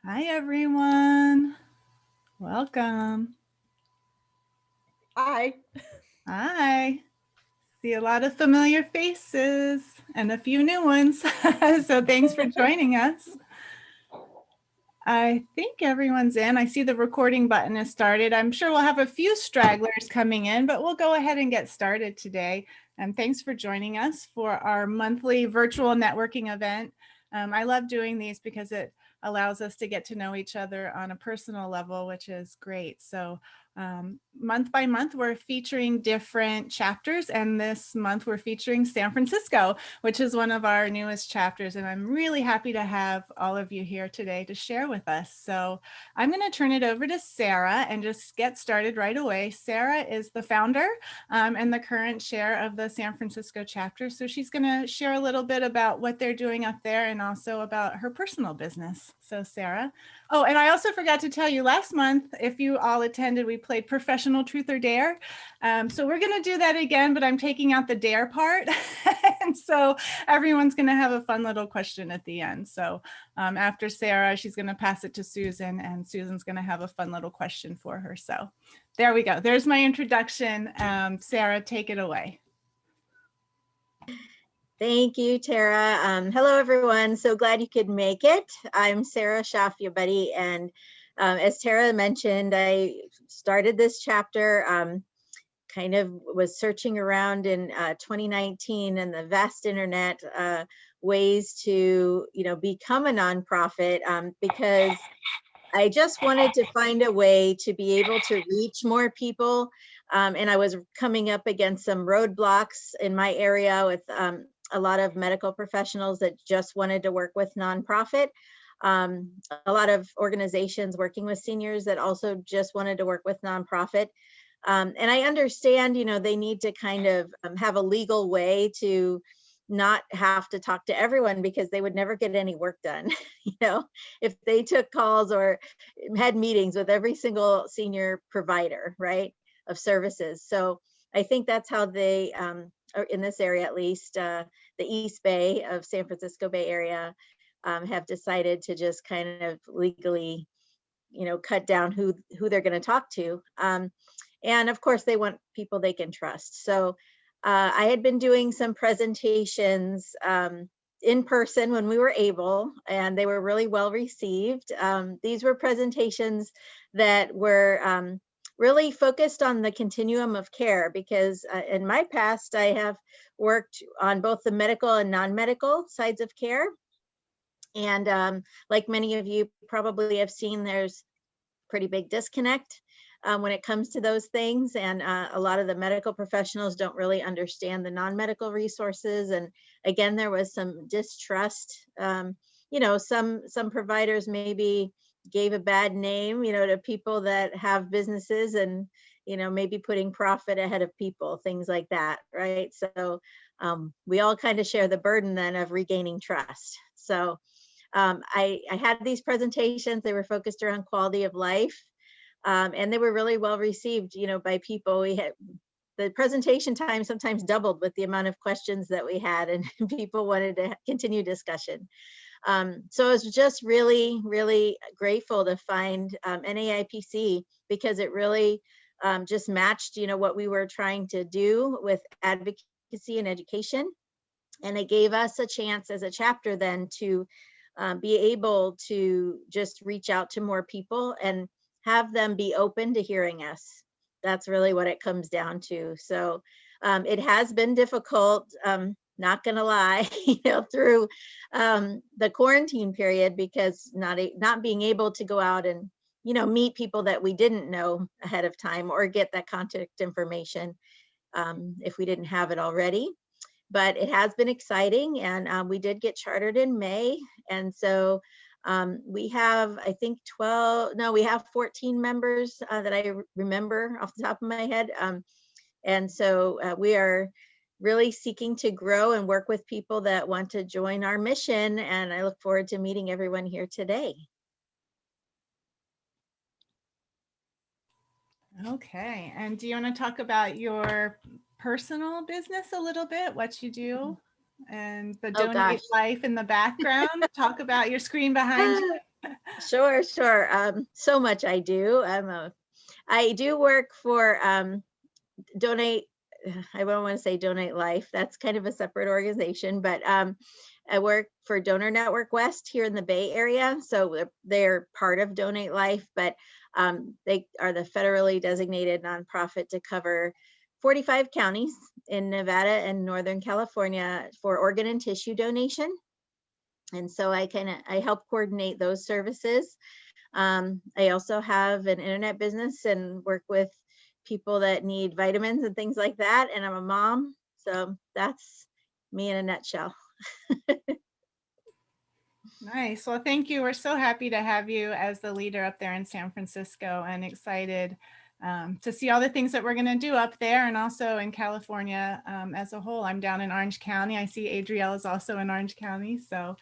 Hi, everyone. Welcome. Hi. Hi. See a lot of familiar faces and a few new ones. So thanks for joining us. I think everyone's in. I see the recording button is started. I'm sure we'll have a few stragglers coming in, but we'll go ahead and get started today. And thanks for joining us for our monthly virtual networking event. I love doing these because it allows us to get to know each other on a personal level, which is great. So month by month, we're featuring different chapters. And this month we're featuring San Francisco, which is one of our newest chapters. And I'm really happy to have all of you here today to share with us. So I'm going to turn it over to Sarah and just get started right away. Sarah is the founder and the current chair of the San Francisco chapter. So she's going to share a little bit about what they're doing up there and also about her personal business. So Sarah. Oh, and I also forgot to tell you last month, if you all attended, we played Professional Truth or Dare. So we're going to do that again, but I'm taking out the dare part. And so everyone's going to have a fun little question at the end. So after Sarah, she's going to pass it to Susan, and Susan's going to have a fun little question for her. So there we go. There's my introduction. Sarah, take it away. Thank you, Tara. Hello, everyone. So glad you could make it. I'm Sarah Safia, buddy. And as Tara mentioned, I started this chapter, kind of was searching around in 2019 and the vast internet ways to, become a nonprofit because I just wanted to find a way to be able to reach more people. And I was coming up against some roadblocks in my area with a lot of medical professionals that just wanted to work with nonprofit. A lot of organizations working with seniors that also just wanted to work with nonprofit. And I understand, they need to kind of have a legal way to not have to talk to everyone because they would never get any work done. If they took calls or had meetings with every single senior provider, right, of services. So I think that's how they, or in this area at least, the East Bay of San Francisco Bay Area, have decided to just kind of legally, cut down who they're going to talk to. And of course, they want people they can trust. So I had been doing some presentations in person when we were able, and they were really well received. These were presentations that were really focused on the continuum of care because in my past, I have worked on both the medical and non-medical sides of care. And like many of you probably have seen, there's pretty big disconnect when it comes to those things. And a lot of the medical professionals don't really understand the non-medical resources. And again, there was some distrust. Some providers maybe gave a bad name, to people that have businesses and, maybe putting profit ahead of people, things like that, right? So we all kind of share the burden then of regaining trust. So I had these presentations. They were focused around quality of life. And they were really well received, by people. We had the presentation time sometimes doubled with the amount of questions that we had, and people wanted to continue discussion. So I was just really, really grateful to find NAIPC because it really just matched, what we were trying to do with advocacy and education. And it gave us a chance as a chapter then to be able to just reach out to more people and have them be open to hearing us. That's really what it comes down to. So it has been difficult, not gonna lie, through the quarantine period because not being able to go out and meet people that we didn't know ahead of time or get that contact information if we didn't have it already. But it has been exciting, and we did get chartered in May, and so we have, I think, we have 14 members that I remember off the top of my head. And so we are really seeking to grow and work with people that want to join our mission. And I look forward to meeting everyone here today. Okay. And do you want to talk about your personal business a little bit, what you do? And the Donate Life in the background. Talk about your screen behind you. Sure, sure. So much I do. I do work for Donate. I don't want to say Donate Life. That's kind of a separate organization, but I work for Donor Network West here in the Bay Area. So they're part of Donate Life, but they are the federally designated nonprofit to cover 45 counties in Nevada and Northern California for organ and tissue donation. And so I help coordinate those services. I also have an internet business and work with people that need vitamins and things like that. And I'm a mom. So that's me in a nutshell. Nice. Well, thank you. We're so happy to have you as the leader up there in San Francisco, and excited to see all the things that we're going to do up there and also in California as a whole. I'm down in Orange County. I see Adrielle is also in Orange County. So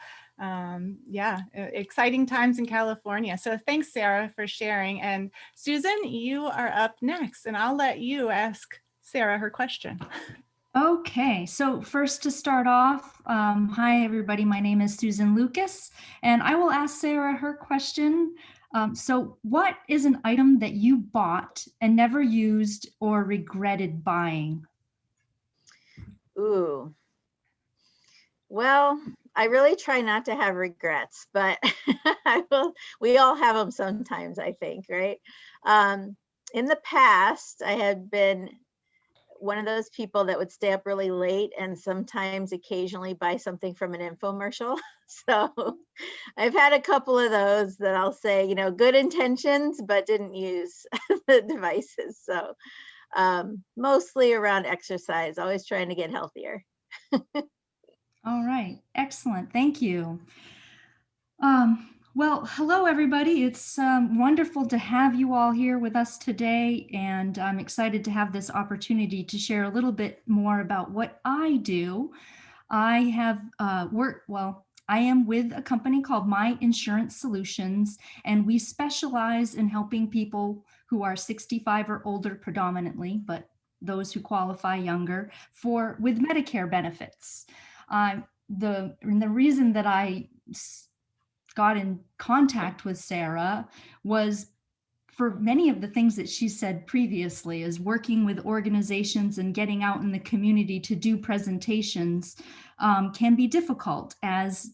yeah, exciting times in California. So thanks, Sarah, for sharing. And Susan, you are up next, and I'll let you ask Sarah her question. Okay, so first to start off, hi everybody, my name is Susan Lucas, and I will ask Sarah her question. So what is an item that you bought and never used or regretted buying? Ooh, well, I really try not to have regrets, but we all have them sometimes, I think, right? In the past, I had been one of those people that would stay up really late and sometimes occasionally buy something from an infomercial. So I've had a couple of those that I'll say, you know, good intentions, but didn't use the devices. So mostly around exercise, always trying to get healthier. All right, excellent, thank you. Well, hello everybody. It's wonderful to have you all here with us today, and I'm excited to have this opportunity to share a little bit more about what I do. I have I am with a company called My Insurance Solutions, and we specialize in helping people who are 65 or older predominantly, but those who qualify younger with Medicare benefits. The reason that I got in contact with Sarah was for many of the things that she said previously, is working with organizations and getting out in the community to do presentations can be difficult as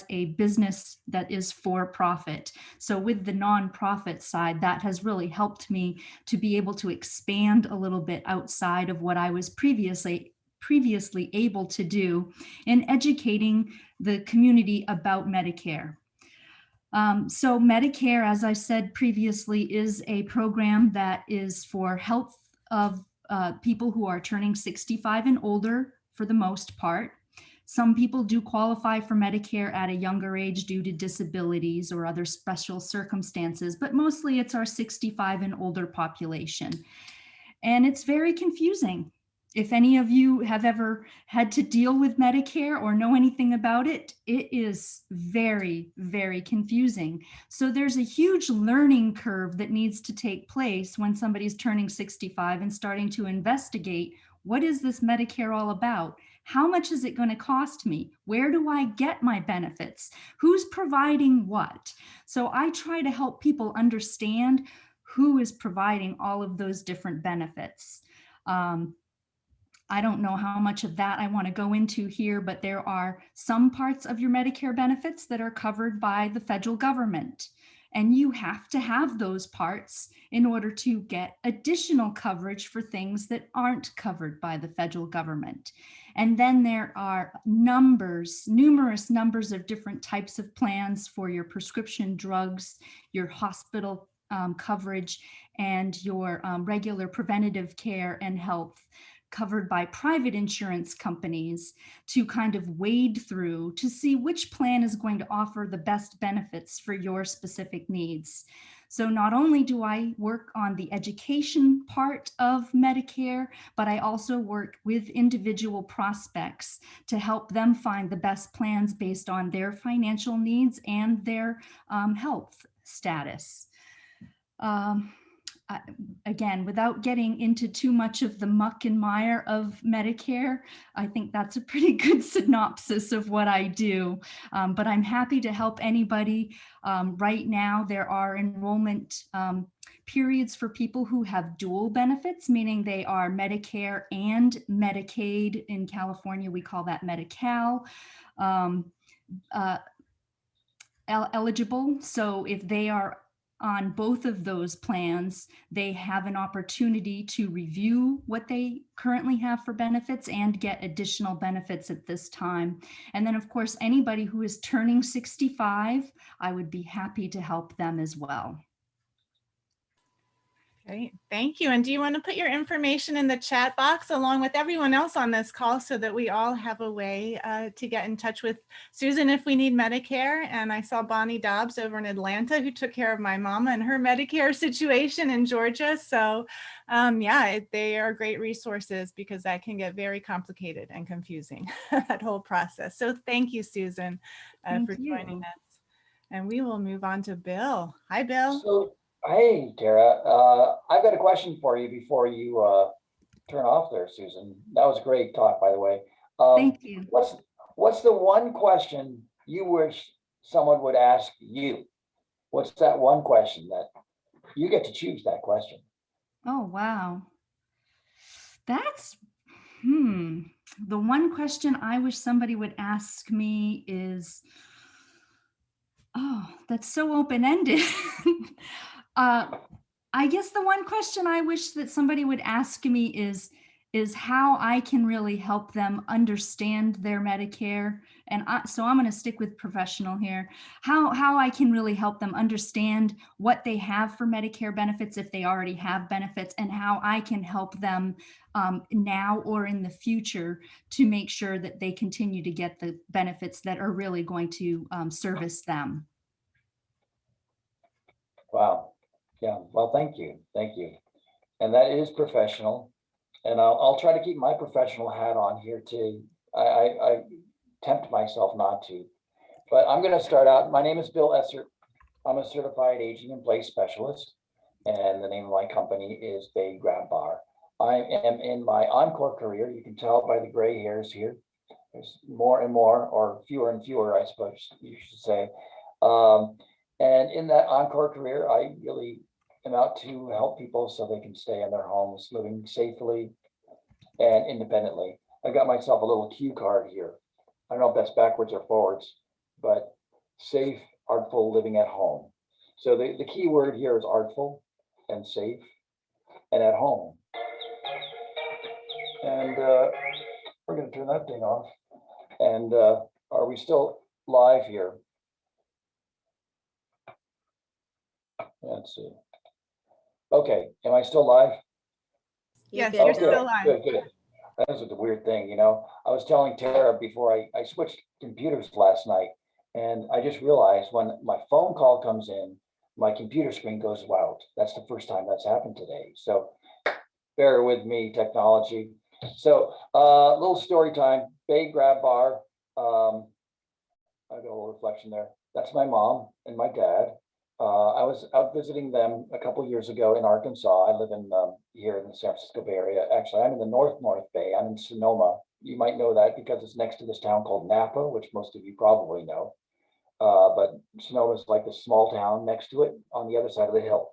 a business that is for profit. So with the nonprofit side, that has really helped me to be able to expand a little bit outside of what I was previously able to do in educating the community about Medicare. So Medicare, as I said previously, is a program that is for health of people who are turning 65 and older for the most part. Some people do qualify for Medicare at a younger age due to disabilities or other special circumstances, but mostly it's our 65 and older population. And it's very confusing. If any of you have ever had to deal with Medicare or know anything about it, it is very, very confusing. So there's a huge learning curve that needs to take place when somebody's turning 65 and starting to investigate, what is this Medicare all about? How much is it going to cost me? Where do I get my benefits? Who's providing what? So I try to help people understand who is providing all of those different benefits. I don't know how much of that I want to go into here, but there are some parts of your Medicare benefits that are covered by the federal government. And you have to have those parts in order to get additional coverage for things that aren't covered by the federal government. And then there are numerous numbers of different types of plans for your prescription drugs, your hospital coverage, and your regular preventative care and health, covered by private insurance companies, to kind of wade through to see which plan is going to offer the best benefits for your specific needs. So not only do I work on the education part of Medicare, but I also work with individual prospects to help them find the best plans based on their financial needs and their health status. again, without getting into too much of the muck and mire of Medicare, I think that's a pretty good synopsis of what I do. But I'm happy to help anybody. Right now, there are enrollment periods for people who have dual benefits, meaning they are Medicare and Medicaid. In California, we call that Medi-Cal. Eligible. So if they are on both of those plans, they have an opportunity to review what they currently have for benefits and get additional benefits at this time. And then, of course, anybody who is turning 65, I would be happy to help them as well. Great, thank you. And do you want to put your information in the chat box along with everyone else on this call so that we all have a way to get in touch with Susan if we need Medicare? And I saw Bonnie Dobbs over in Atlanta who took care of my mama and her Medicare situation in Georgia. So yeah, they are great resources because that can get very complicated and confusing, that whole process. So thank you, Susan, for joining us. And we will move on to Bill. Hi, Bill. So, hey, Tara, I've got a question for you before you turn off there, Susan. That was a great talk, by the way. Thank you. What's the one question you wish someone would ask you? What's that one question that you get to choose that question? Oh, wow. That's, the one question I wish somebody would ask me is, oh, that's so open-ended. I guess the one question I wish that somebody would ask me is how I can really help them understand their Medicare. And so I'm going to stick with professional here. How I can really help them understand what they have for Medicare benefits if they already have benefits, and how I can help them now or in the future to make sure that they continue to get the benefits that are really going to service them. Wow. Yeah. Well, thank you. Thank you. And that is professional. And I'll try to keep my professional hat on here too. I tempt myself not to, but I'm going to start out. My name is Billesser. I'm a certified aging in place specialist, and the name of my company is Bay Grab Bar. I am in my encore career. You can tell by the gray hairs here. There's more and more, or fewer and fewer, I suppose you should say. And in that encore career, I really am out to help people so they can stay in their homes, living safely and independently. I got myself a little cue card here. I don't know if that's backwards or forwards, but safe, artful living at home. So the key word here is artful and safe and at home. And we're going to turn that thing off. And are we still live here? Let's see. Okay, am I still live? Yes, you're still live. Good. That was a weird thing, you know. I was telling Tara before I switched computers last night, and I just realized when my phone call comes in, my computer screen goes out. That's the first time that's happened today. So bear with me, technology. So little story time. Bay Grab Bar. I got a little reflection there. That's my mom and my dad. I was out visiting them a couple of years ago in Arkansas. I live in here in the San Francisco Bay Area. Actually, I'm in the North Bay. I'm in Sonoma. You might know that because it's next to this town called Napa, which most of you probably know. But Sonoma is like a small town next to it on the other side of the hill.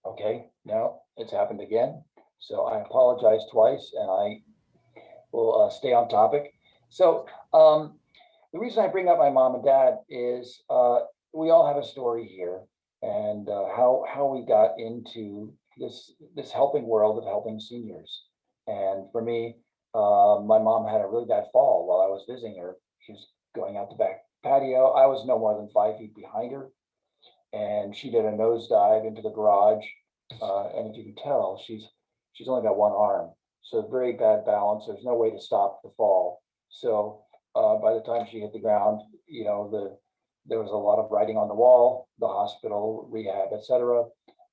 Okay, now it's happened again. So I apologize twice, and I will stay on topic. So the reason I bring up my mom and dad is we all have a story here, and how we got into this helping world of helping seniors. And for me, my mom had a really bad fall while I was visiting her. She was going out the back patio. I was no more than 5 feet behind her, and she did a nosedive into the garage. And if you can tell, she's only got one arm, so very bad balance. There's no way to stop the fall. So by the time she hit the ground, you know, there was a lot of writing on the wall, the hospital, rehab, etc.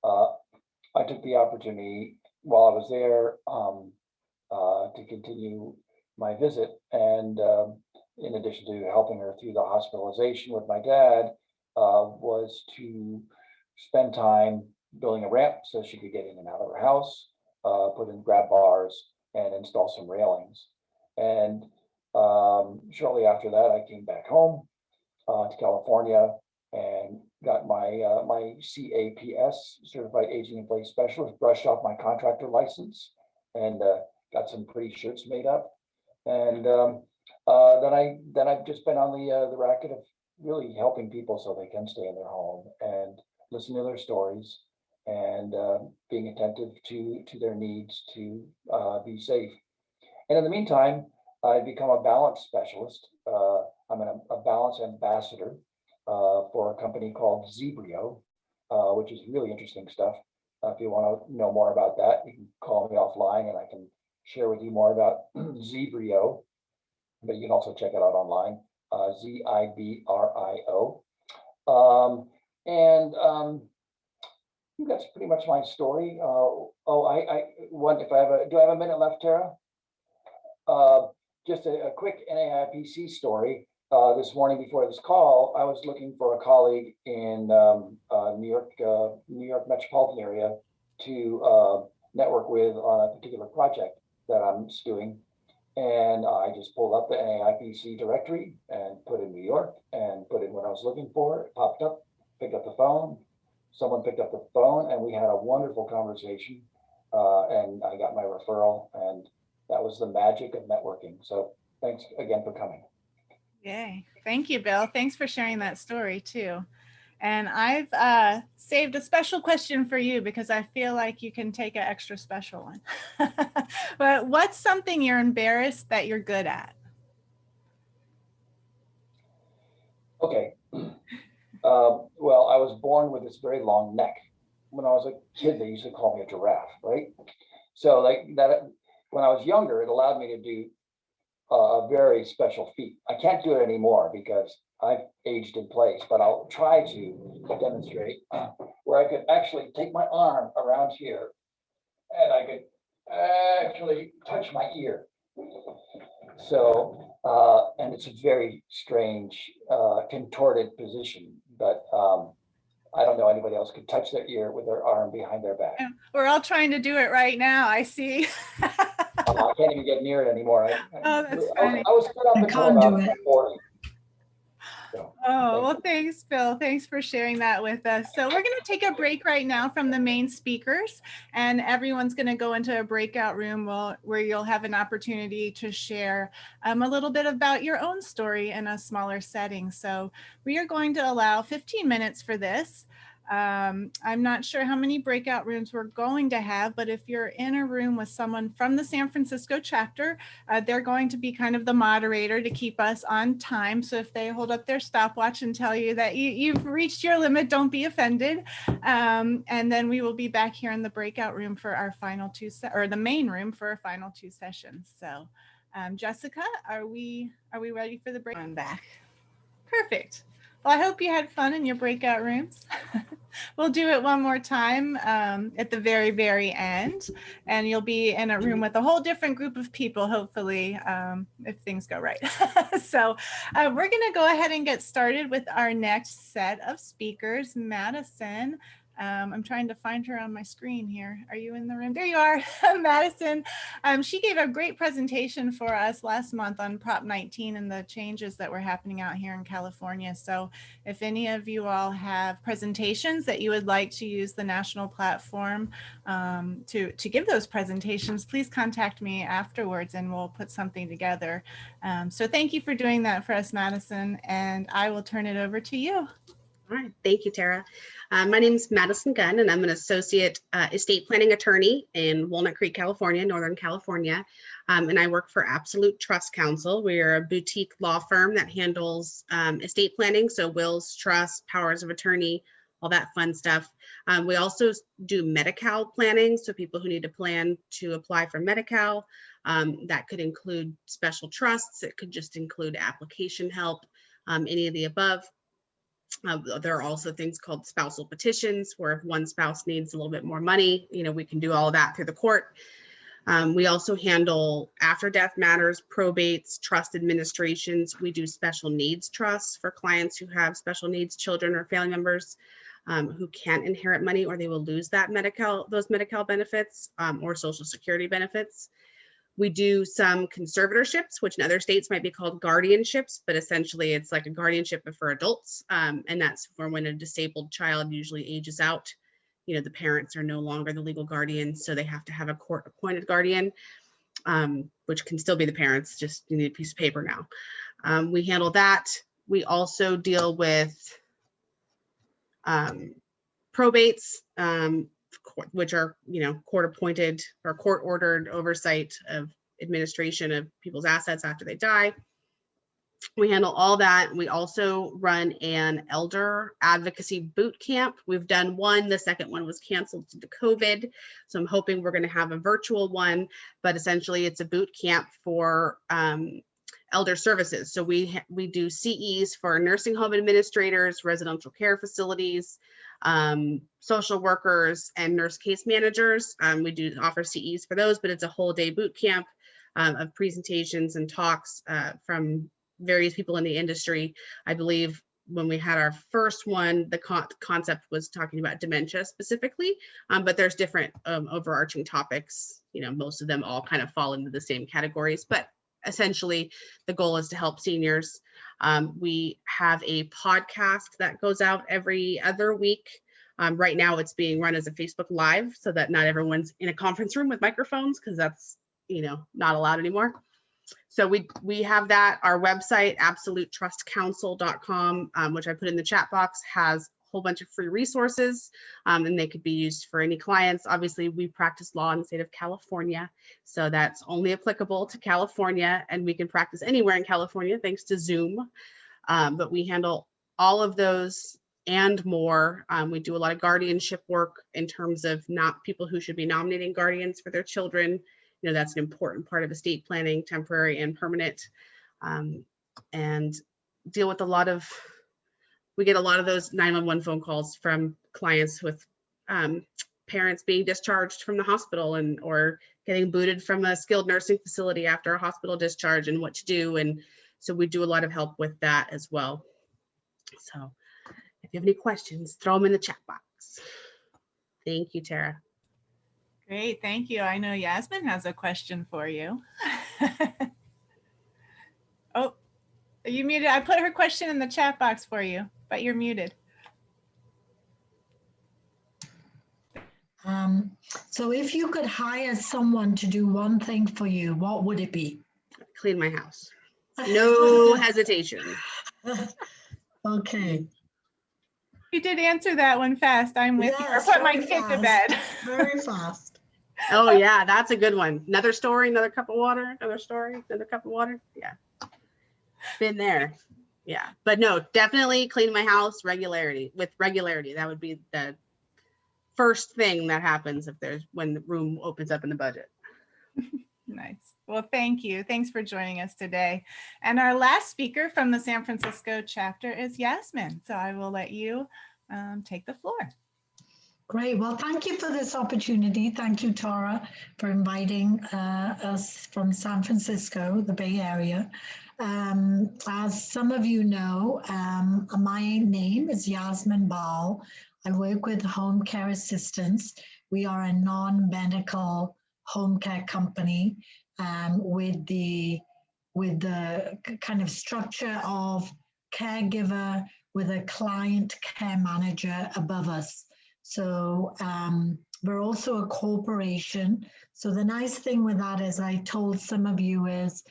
I took the opportunity while I was there to continue my visit, and in addition to helping her through the hospitalization with my dad, was to spend time building a ramp so she could get in and out of her house, put in grab bars, and install some railings. And shortly after that, I came back home to California and got my my CAPS, Certified Aging in Place Specialist, brushed off my contractor license, and got some pretty shirts made up. And then I've just been on the racket of really helping people so they can stay in their home and listen to their stories and being attentive to their needs to be safe. And in the meantime, I've become a balance specialist. I'm a balance ambassador for a company called Zebrio, which is really interesting stuff. If you want to know more about that, you can call me offline and I can share with you more about Zebrio, but you can also check it out online, Zibrio. I think that's pretty much my story. Do I have a minute left, Tara? Just a quick NAIPC story. This morning before this call, I was looking for a colleague in New York metropolitan area to network with on a particular project that I'm doing. And I just pulled up the NAIPC directory and put in New York and put in what I was looking for. It popped up, picked up the phone. Someone picked up the phone and we had a wonderful conversation. And I got my referral, and that was the magic of networking. So thanks again for coming. Yay. Thank you, Bill. Thanks for sharing that story too. And I've saved a special question for you because I feel like you can take an extra special one. But what's something you're embarrassed that you're good at? Okay. Well, I was born with this very long neck. When I was a kid, they used to call me a giraffe, right? So like that, when I was younger, it allowed me to do a very special feat. I can't do it anymore because I've aged in place, but I'll try to demonstrate where I could actually take my arm around here and I could actually touch my ear. So, and it's a very strange, contorted position, but I don't know anybody else could touch their ear with their arm behind their back. We're all trying to do it right now, I see. I can't even get near it anymore. That's funny. I was put up until about 40. So, well, thanks, Phil. Thanks for sharing that with us. So we're going to take a break right now from the main speakers, and everyone's going to go into a breakout room where you'll have an opportunity to share a little bit about your own story in a smaller setting. So we are going to allow 15 minutes for this. I'm not sure how many breakout rooms we're going to have, but if you're in a room with someone from the San Francisco chapter, they're going to be kind of the moderator to keep us on time. So if they hold up their stopwatch and tell you that you've reached your limit, don't be offended. And then we will be back here in the breakout room for our final or the main room for our final 2 sessions. So Jessica, are we ready for the break? I'm back. Perfect. Well, I hope you had fun in your breakout rooms. We'll do it one more time at the very, very end, and you'll be in a room with a whole different group of people, hopefully, if things go right. So we're going to go ahead and get started with our next set of speakers. Madison, I'm trying to find her on my screen here. Are you in the room? There you are, Madison. She gave a great presentation for us last month on Prop 19 and the changes that were happening out here in California. So if any of you all have presentations that you would like to use the national platform to give those presentations, please contact me afterwards and we'll put something together. So thank you for doing that for us, Madison, and I will turn it over to you. All right, thank you, Tara. My name is Madison Gunn, and I'm an associate estate planning attorney in Walnut Creek, California, Northern California. And I work for Absolute Trust Counsel. We are a boutique law firm that handles estate planning, so wills, trusts, powers of attorney, all that fun stuff. We also do Medi-Cal planning, so people who need to plan to apply for Medi-Cal. That could include special trusts. It could just include application help, any of the above. There are also things called spousal petitions, where if one spouse needs a little bit more money, we can do all of that through the court. We also handle after death matters, probates, trust administrations. We do special needs trusts for clients who have special needs children or family members who can't inherit money, or they will lose that those Medi-Cal benefits or Social Security benefits. We do some conservatorships, which in other states might be called guardianships, but essentially it's like a guardianship but for adults. And that's for when a disabled child usually ages out. You know, the parents are no longer the legal guardians, so they have to have a court-appointed guardian, which can still be the parents, just you need a piece of paper now. We handle that. We also deal with probates, which are, you know, court-appointed or court-ordered oversight of administration of people's assets after they die. We handle all that. We also run an elder advocacy boot camp. We've done one. The second one was canceled due to COVID. So I'm hoping we're going to have a virtual one, but essentially it's a boot camp for elder services. So we do CEs for nursing home administrators, residential care facilities, social workers, and nurse case managers. We do offer CEs for those, but it's a whole day boot camp of presentations and talks from various people in the industry. I believe when we had our first one, the concept was talking about dementia specifically, but there's different overarching topics. You know, most of them all kind of fall into the same categories, but essentially the goal is to help seniors. We have a podcast that goes out every other week. Right now it's being run as a Facebook Live so that not everyone's in a conference room with microphones, because that's, you know, not allowed anymore. So we have that. Our website, absolutetrustcouncil.com, which I put in the chat box, has a whole bunch of free resources, and they could be used for any clients. Obviously, we practice law in the state of California, so that's only applicable to California, and we can practice anywhere in California thanks to Zoom. But we handle all of those and more. We do a lot of guardianship work in terms of people who should be nominating guardians for their children. You know, that's an important part of estate planning, temporary and permanent, and deal with we get a lot of those 911 phone calls from clients with parents being discharged from the hospital or getting booted from a skilled nursing facility after a hospital discharge and what to do. And so we do a lot of help with that as well. So if you have any questions, throw them in the chat box. Thank you, Tara. Great, thank you. I know Yasmin has a question for you. Oh, are you muted? I put her question in the chat box for you, but you're muted. So if you could hire someone to do one thing for you, what would it be? Clean my house. No hesitation. Okay. You did answer that one fast. I'm with you. Or put my kid to bed. Very fast. Oh yeah, that's a good one. Another story, another cup of water, another story, another cup of water. Yeah. Been there. Yeah. But no, definitely clean my house with regularity. That would be the first thing that happens when the room opens up in the budget. Nice. Well, thank you. Thanks for joining us today. And our last speaker from the San Francisco chapter is Yasmin. So I will let you take the floor. Great. Well, thank you for this opportunity. Thank you, Tara, for inviting us from San Francisco, the Bay Area. As some of you know, my name is Yasmin Bal. I work with Home Care Assistants. We are a non-medical home care company with the kind of structure of caregiver with a client care manager above us. So we're also a corporation. So the nice thing with that, as I told some of you, is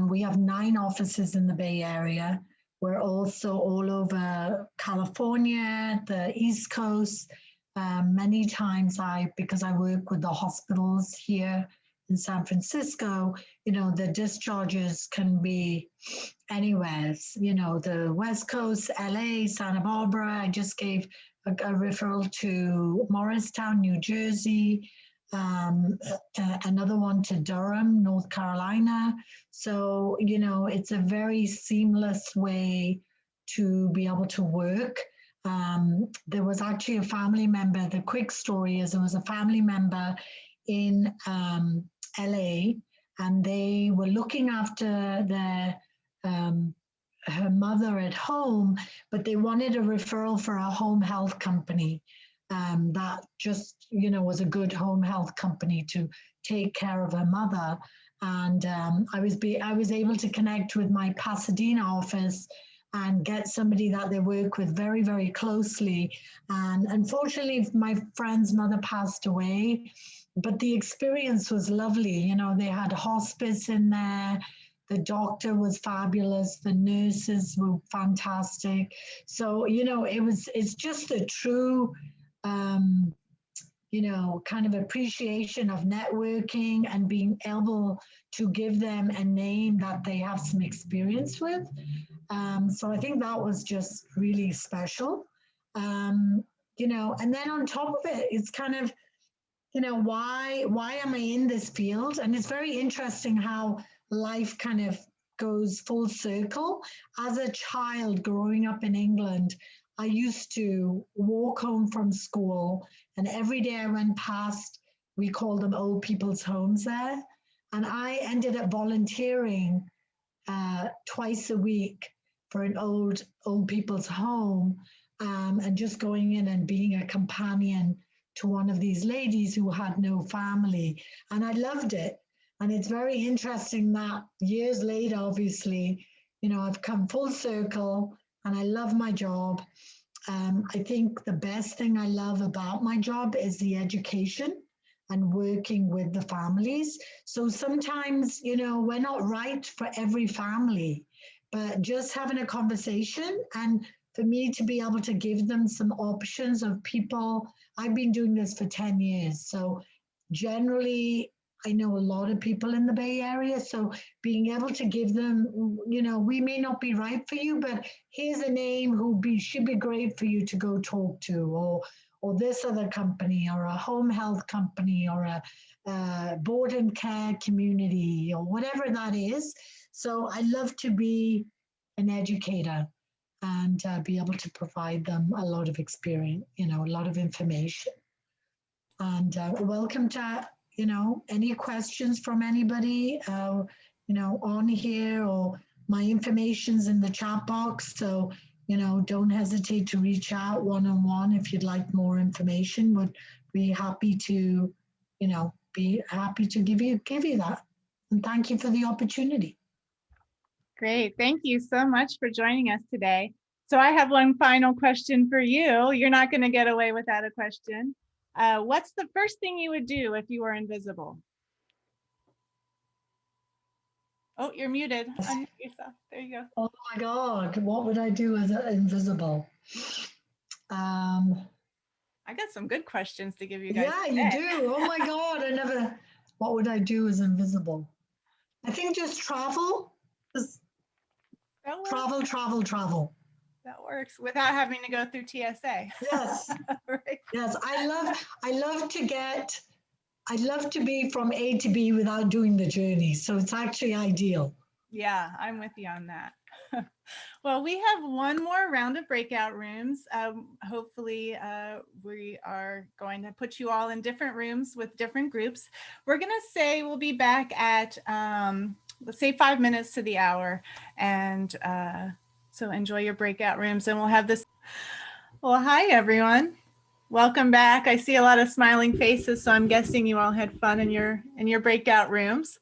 we have 9 offices in the Bay Area. We're also all over California, the East Coast. Many times because I work with the hospitals here in San Francisco, you know, the discharges can be anywhere, you know, the West Coast, LA, Santa Barbara. I just gave a referral to Morristown, New Jersey, another one to Durham, North Carolina. So, you know, it's a very seamless way to be able to work. There was actually a family member, the quick story is there was a family member in LA, and they were looking after her mother at home, but they wanted a referral for a home health company that just, was a good home health company to take care of her mother. And I was able to connect with my Pasadena office and get somebody that they work with very, very closely. And unfortunately, my friend's mother passed away, but the experience was lovely. They had hospice in there. The doctor was fabulous. The nurses were fantastic. So, it's just a true, kind of appreciation of networking and being able to give them a name that they have some experience with. So I think that was just really special. And then on top of it, it's kind of, why am I in this field? And it's very interesting how life kind of goes full circle. As a child growing up in England, I used to walk home from school, and every day I went past, we called them old people's homes there. And I ended up volunteering twice a week for an old people's home, and just going in and being a companion to one of these ladies who had no family. And I loved it. And it's very interesting that years later, obviously, I've come full circle and I love my job. I think the best thing I love about my job is the education and working with the families. So sometimes, we're not right for every family, but just having a conversation, and for me to be able to give them some options of people. I've been doing this for 10 years. So generally, I know a lot of people in the Bay Area. So being able to give them, we may not be right for you, but here's a name should be great for you to go talk to, or this other company, or a home health company, or a board and care community, or whatever that is. So I love to be an educator and be able to provide them a lot of experience, a lot of information. And welcome to, any questions from anybody, on here, or my information's in the chat box. So, don't hesitate to reach out one-on-one if you'd like more information. Would be happy to, give you that. And thank you for the opportunity. Great. Thank you so much for joining us today. So I have one final question for you. You're not going to get away without a question. What's the first thing you would do if you were invisible? Oh, you're muted. Unmute yourself. There you go. Oh my God, what would I do as invisible? I got some good questions to give you guys. Yeah, today. you do. Oh my God, what would I do as invisible? I think just travel. Just travel. That works without having to go through TSA. Yes. Right. Yes, I'd love to be from A to B without doing the journey. So it's actually ideal. Yeah, I'm with you on that. Well, we have one more round of breakout rooms. Hopefully, we are going to put you all in different rooms with different groups. We're going to say we'll be back at, let's say 5 minutes to the hour. And so enjoy your breakout rooms, and we'll have this. Well, hi, everyone. Welcome back. I see a lot of smiling faces, so I'm guessing you all had fun in your breakout rooms.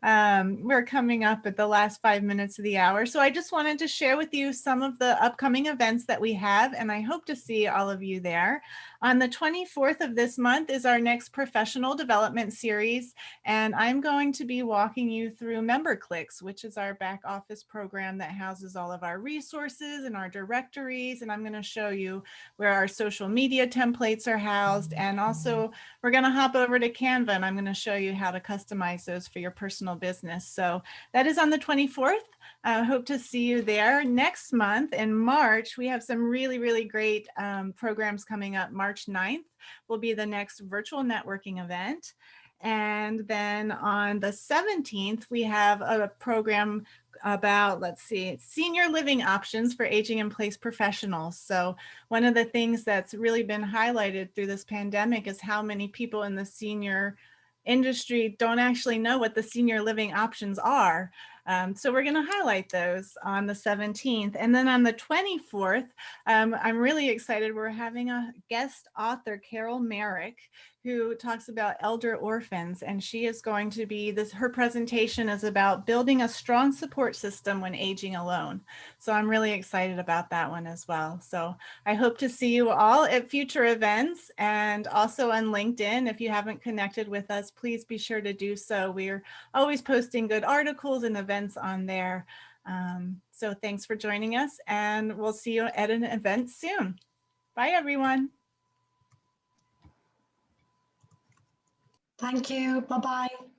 We're coming up at the last 5 minutes of the hour. So I just wanted to share with you some of the upcoming events that we have, and I hope to see all of you there. On the 24th of this month is our next professional development series, and I'm going to be walking you through MemberClicks, which is our back office program that houses all of our resources and our directories, and I'm going to show you where our social media templates are housed, and also we're going to hop over to Canva, and I'm going to show you how to customize those for your personal business. So that is on the 24th. I hope to see you there. Next month in March, we have some really, really great programs coming up. March 9th will be the next virtual networking event. And then on the 17th, we have a program about, let's see, senior living options for aging in place professionals. So one of the things that's really been highlighted through this pandemic is how many people in the senior industry don't actually know what the senior living options are. So we're going to highlight those on the 17th. And then on the 24th, I'm really excited. We're having a guest author, Carol Merrick, who talks about elder orphans. And she is going to be, her presentation is about building a strong support system when aging alone. So I'm really excited about that one as well. So I hope to see you all at future events and also on LinkedIn. If you haven't connected with us, please be sure to do so. We're always posting good articles and events on there. So thanks for joining us, and we'll see you at an event soon. Bye, everyone. Thank you. Bye-bye.